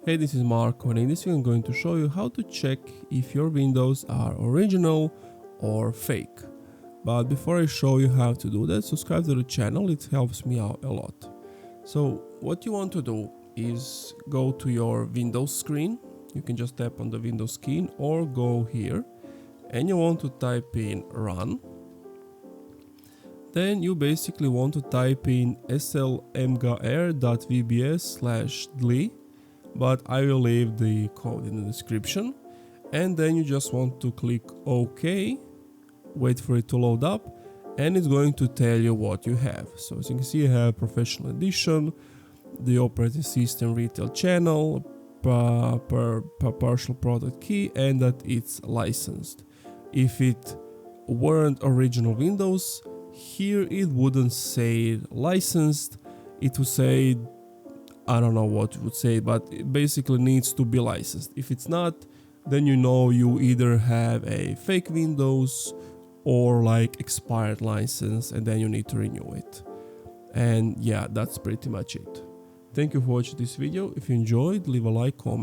Hey, this is Marco, and in this video I'm going to show you how to check if your windows are original or fake. But before I show you how to do that, subscribe to the channel, it helps me out a lot. So what you want to do is go to your Windows screen. You can just tap on the Windows screen or go here, and you want to type in run. Then you basically want to type in slmgr.vbs/dli, but I will leave the code in the description. And then you just want to click OK, wait for it to load up, and it's going to tell you what you have. So as you can see, I have Professional Edition, the operating system retail channel, partial product key, and that it's licensed. If it weren't original Windows, here it wouldn't say licensed, it would say, I don't know what it would say, but it basically needs to be licensed. If it's not, then you know you either have a fake Windows or like expired license, and then you need to renew it. And yeah, that's pretty much it. Thank you for watching this video. If you enjoyed, leave a like, comment.